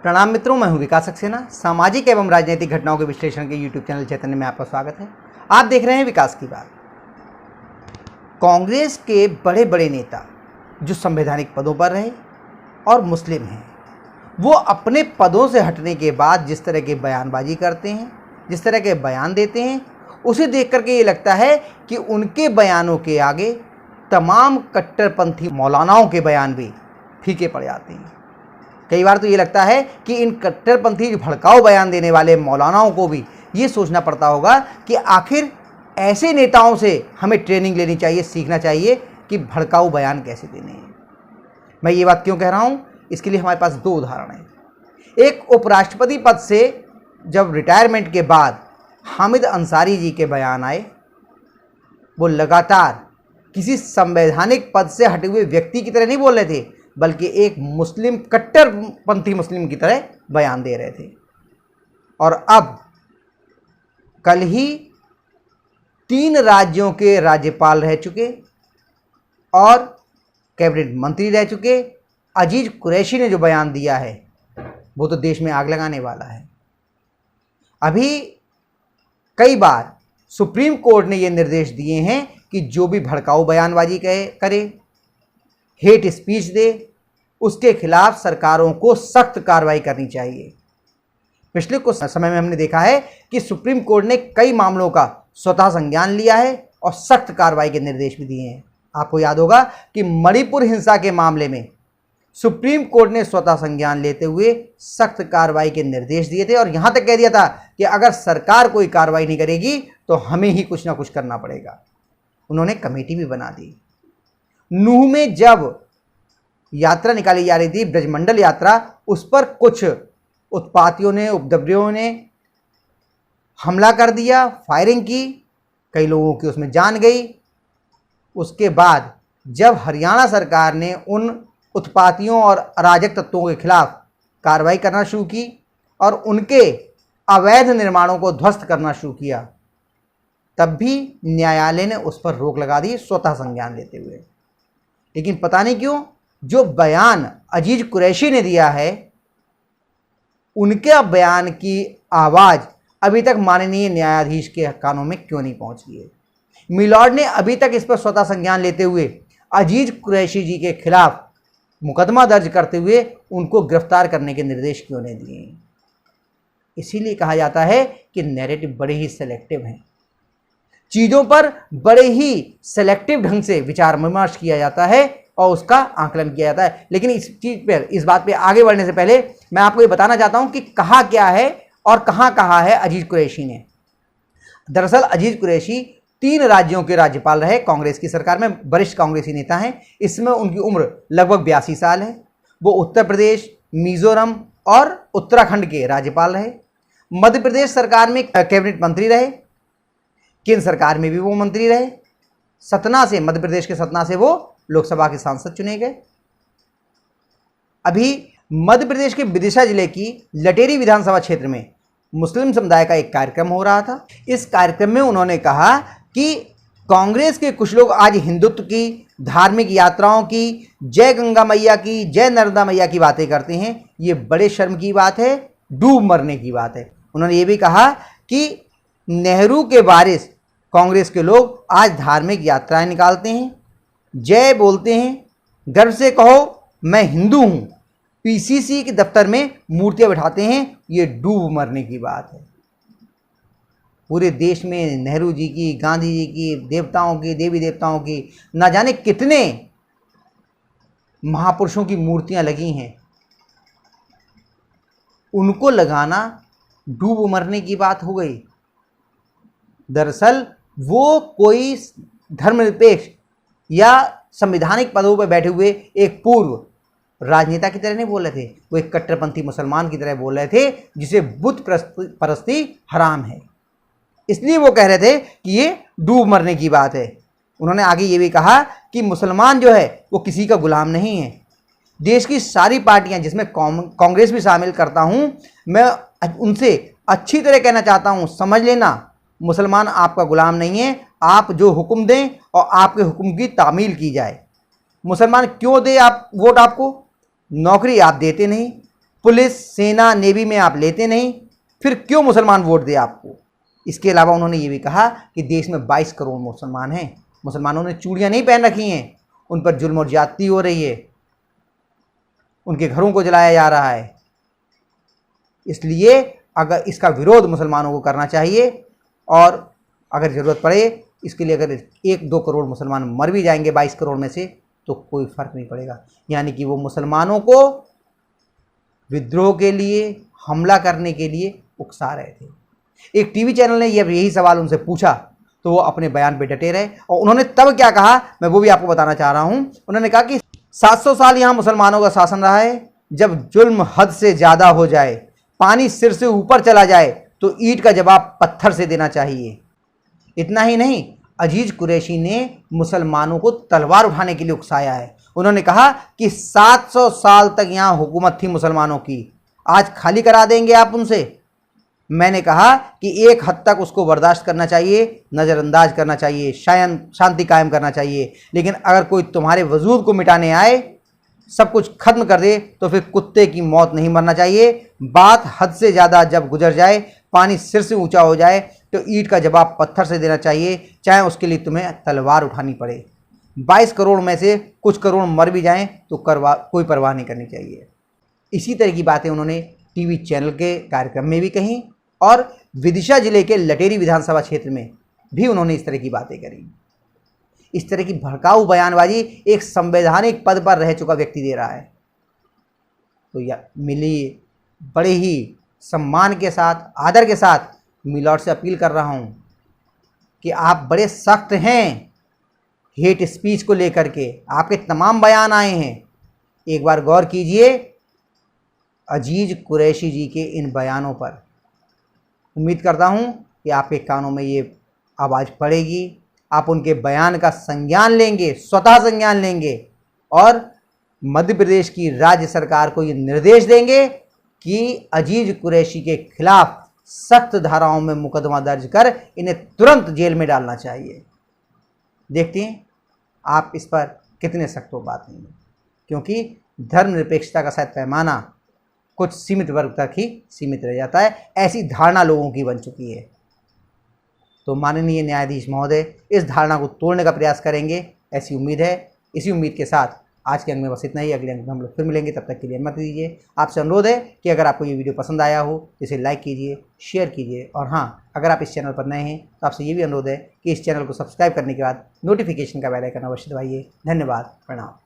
प्रणाम मित्रों, मैं हूं विकास सक्सेना। सामाजिक एवं राजनीतिक घटनाओं के विश्लेषण के यूट्यूब चैनल चैतन्य में आपका स्वागत है। आप देख रहे हैं विकास की बात। कांग्रेस के बड़े बड़े नेता जो संवैधानिक पदों पर रहे और मुस्लिम हैं, वो अपने पदों से हटने के बाद जिस तरह की बयानबाजी करते हैं, जिस तरह के बयान देते हैं, उसे देख करके ये लगता है कि उनके बयानों के आगे तमाम कट्टरपंथी मौलानाओं के बयान भी फीके पड़ जाते हैं। कई बार तो ये लगता है कि इन कट्टरपंथी भड़काऊ बयान देने वाले मौलानाओं को भी ये सोचना पड़ता होगा कि आखिर ऐसे नेताओं से हमें ट्रेनिंग लेनी चाहिए, सीखना चाहिए कि भड़काऊ बयान कैसे देने हैं। मैं ये बात क्यों कह रहा हूँ, इसके लिए हमारे पास दो उदाहरण हैं। एक, उपराष्ट्रपति पद से जब रिटायरमेंट के बाद हामिद अंसारी जी के बयान आए, वो लगातार किसी संवैधानिक पद से हटे हुए व्यक्ति की तरह नहीं बोल रहे थे, बल्कि एक मुस्लिम, कट्टरपंथी मुस्लिम की तरह बयान दे रहे थे। और अब कल ही 3 राज्यों के राज्यपाल रह चुके और कैबिनेट मंत्री रह चुके अजीज कुरैशी ने जो बयान दिया है, वो तो देश में आग लगाने वाला है। अभी कई बार सुप्रीम कोर्ट ने ये निर्देश दिए हैं कि जो भी भड़काऊ बयानबाजी करे, हेट स्पीच दे, उसके खिलाफ सरकारों को सख्त कार्रवाई करनी चाहिए। पिछले कुछ समय में हमने देखा है कि सुप्रीम कोर्ट ने कई मामलों का स्वतः संज्ञान लिया है और सख्त कार्रवाई के निर्देश भी दिए हैं। आपको याद होगा कि मणिपुर हिंसा के मामले में सुप्रीम कोर्ट ने स्वतः संज्ञान लेते हुए सख्त कार्रवाई के निर्देश दिए थे और यहां तक कह दिया था कि अगर सरकार कोई कार्रवाई नहीं करेगी तो हमें ही कुछ ना कुछ करना पड़ेगा। उन्होंने कमेटी भी बना दी। नूह में जब यात्रा निकाली जा रही थी, ब्रजमंडल यात्रा, उस पर कुछ उत्पातियों ने, उपद्रवियों ने हमला कर दिया, फायरिंग की, कई लोगों की उसमें जान गई। उसके बाद जब हरियाणा सरकार ने उन उत्पातियों और अराजक तत्वों के खिलाफ कार्रवाई करना शुरू की और उनके अवैध निर्माणों को ध्वस्त करना शुरू किया, तब भी न्यायालय ने उस पर रोक लगा दी, स्वतः संज्ञान लेते हुए। लेकिन पता नहीं क्यों जो बयान अजीज कुरैशी ने दिया है, उनके बयान की आवाज़ अभी तक माननीय न्यायाधीश के कानों में क्यों नहीं पहुंच रही है। मिलॉर्ड ने अभी तक इस पर स्वतः संज्ञान लेते हुए अजीज कुरैशी जी के खिलाफ मुकदमा दर्ज करते हुए उनको गिरफ्तार करने के निर्देश क्यों नहीं दिए। इसीलिए कहा जाता है कि नैरेटिव बड़े ही सेलेक्टिव हैं, चीज़ों पर बड़े ही सेलेक्टिव ढंग से विचार विमर्श किया जाता है और उसका आकलन किया जाता है। लेकिन इस बात पे आगे बढ़ने से पहले मैं आपको ये बताना चाहता हूं कि कहा क्या है और कहाँ कहा है अजीज कुरैशी ने। दरअसल अजीज कुरैशी 3 राज्यों के राज्यपाल रहे कांग्रेस की सरकार में, वरिष्ठ कांग्रेसी नेता हैं। इसमें उनकी उम्र लगभग 82 साल है। वो उत्तर प्रदेश, मिजोरम और उत्तराखंड के राज्यपाल रहे। मध्य प्रदेश सरकार में कैबिनेट मंत्री रहे, केंद्र सरकार में भी वो मंत्री रहे। सतना से, मध्य प्रदेश के सतना से वो लोकसभा के सांसद चुने गए। अभी मध्य प्रदेश के विदिशा जिले की लटेरी विधानसभा क्षेत्र में मुस्लिम समुदाय का एक कार्यक्रम हो रहा था। इस कार्यक्रम में उन्होंने कहा कि कांग्रेस के कुछ लोग आज हिंदुत्व की, धार्मिक यात्राओं की, जय गंगा मैया की, जय नर्मदा मैया की बातें करते हैं। ये बड़े शर्म की बात है, डूब मरने की बात है। उन्होंने ये भी कहा कि नेहरू के वारिस कांग्रेस के लोग आज धार्मिक यात्राएं निकालते हैं, जय बोलते हैं, गर्व से कहो मैं हिंदू हूं, पीसीसी के दफ्तर में मूर्तियां बिठाते हैं। ये डूब मरने की बात है। पूरे देश में नेहरू जी की, गांधी जी की, देवताओं की, देवी देवताओं की, ना जाने कितने महापुरुषों की मूर्तियां लगी हैं, उनको लगाना डूब मरने की बात हो गई। दरअसल वो कोई धर्मनिरपेक्ष या संवैधानिक पदों पर बैठे हुए एक पूर्व राजनेता की तरह नहीं बोल रहे थे, वो एक कट्टरपंथी मुसलमान की तरह बोल रहे थे जिसे बुत परस्ती हराम है। इसलिए वो कह रहे थे कि ये डूब मरने की बात है। उन्होंने आगे ये भी कहा कि मुसलमान जो है वो किसी का गुलाम नहीं है। देश की सारी पार्टियां, जिसमें कांग्रेस भी शामिल करता हूं, मैं उनसे अच्छी तरह कहना चाहता हूं, समझ लेना, मुसलमान आपका गुलाम नहीं है। आप जो हुक्म दें और आपके हुक्म की तामील की जाए। मुसलमान क्यों दे आप वोट? आपको नौकरी आप देते नहीं, पुलिस, सेना, नेवी में आप लेते नहीं, फिर क्यों मुसलमान वोट दे आपको? इसके अलावा उन्होंने ये भी कहा कि देश में 22 करोड़ मुसलमान हैं, मुसलमानों ने चूड़ियाँ नहीं पहन रखी हैं, उन पर जुल्म और ज्यादती हो रही है, उनके घरों को जलाया जा रहा है। इसलिए अगर इसका विरोध मुसलमानों को करना चाहिए, और अगर ज़रूरत पड़े इसके लिए अगर 1-2 करोड़ मुसलमान मर भी जाएंगे 22 करोड़ में से तो कोई फ़र्क नहीं पड़ेगा। यानी कि वो मुसलमानों को विद्रोह के लिए, हमला करने के लिए उकसा रहे थे। एक टीवी चैनल ने यही सवाल उनसे पूछा तो वो अपने बयान पे डटे रहे, और उन्होंने तब क्या कहा मैं वो भी आपको बताना चाह रहा हूँ। उन्होंने कहा कि 700 साल यहाँ मुसलमानों का शासन रहा है, जब जुल्म हद से ज़्यादा हो जाए, पानी सिर से ऊपर चला जाए तो ईंट का जवाब पत्थर से देना चाहिए। इतना ही नहीं, अजीज कुरैशी ने मुसलमानों को तलवार उठाने के लिए उकसाया है। उन्होंने कहा कि 700 साल तक यहाँ हुकूमत थी मुसलमानों की, आज खाली करा देंगे आप उनसे। मैंने कहा कि एक हद तक उसको बर्दाश्त करना चाहिए, नज़रअंदाज करना चाहिए, शांति कायम करना चाहिए, लेकिन अगर कोई तुम्हारे वजूद को मिटाने आए, सब कुछ खत्म कर दे, तो फिर कुत्ते की मौत नहीं मरना चाहिए। बात हद से ज़्यादा जब गुजर जाए, पानी सिर से ऊंचा हो जाए तो ईंट का जवाब पत्थर से देना चाहिए, चाहे उसके लिए तुम्हें तलवार उठानी पड़े। 22 करोड़ में से कुछ करोड़ मर भी जाएं तो कोई परवाह नहीं करनी चाहिए। इसी तरह की बातें उन्होंने टीवी चैनल के कार्यक्रम में भी कहीं, और विदिशा जिले के लटेरी विधानसभा क्षेत्र में भी उन्होंने इस तरह की बातें करी। इस तरह की भड़काऊ बयानबाजी एक संवैधानिक पद पर रह चुका व्यक्ति दे रहा है। तो यह मिली बड़े ही सम्मान के साथ, आदर के साथ मिलॉर्ड से अपील कर रहा हूँ कि आप बड़े सख्त हैं हेट स्पीच को लेकर के, आपके तमाम बयान आए हैं, एक बार गौर कीजिए अजीज कुरैशी जी के इन बयानों पर। उम्मीद करता हूँ कि आपके कानों में ये आवाज़ पड़ेगी, आप उनके बयान का संज्ञान लेंगे, स्वतः संज्ञान लेंगे, और मध्य प्रदेश की राज्य सरकार को ये निर्देश देंगे कि अजीज कुरैशी के खिलाफ सख्त धाराओं में मुकदमा दर्ज कर इन्हें तुरंत जेल में डालना चाहिए। देखते हैं आप इस पर कितने सख्त हो बात नहीं, क्योंकि धर्मनिरपेक्षता का शायद पैमाना कुछ सीमित वर्ग तक ही सीमित रह जाता है, ऐसी धारणा लोगों की बन चुकी है। तो माननीय न्यायाधीश महोदय इस धारणा को तोड़ने का प्रयास करेंगे, ऐसी उम्मीद है। इसी उम्मीद के साथ आज के अंक में बस इतना ही। अगले अंक में हम लोग फिर मिलेंगे, तब तक के लिए अनुमति दीजिए। आपसे अनुरोध है कि अगर आपको ये वीडियो पसंद आया हो तो इसे लाइक कीजिए, शेयर कीजिए, और हाँ, अगर आप इस चैनल पर नए हैं तो आपसे ये भी अनुरोध है कि इस चैनल को सब्सक्राइब करने के बाद नोटिफिकेशन का बेल आइकन अवश्य दबाइए। धन्यवाद, प्रणाम।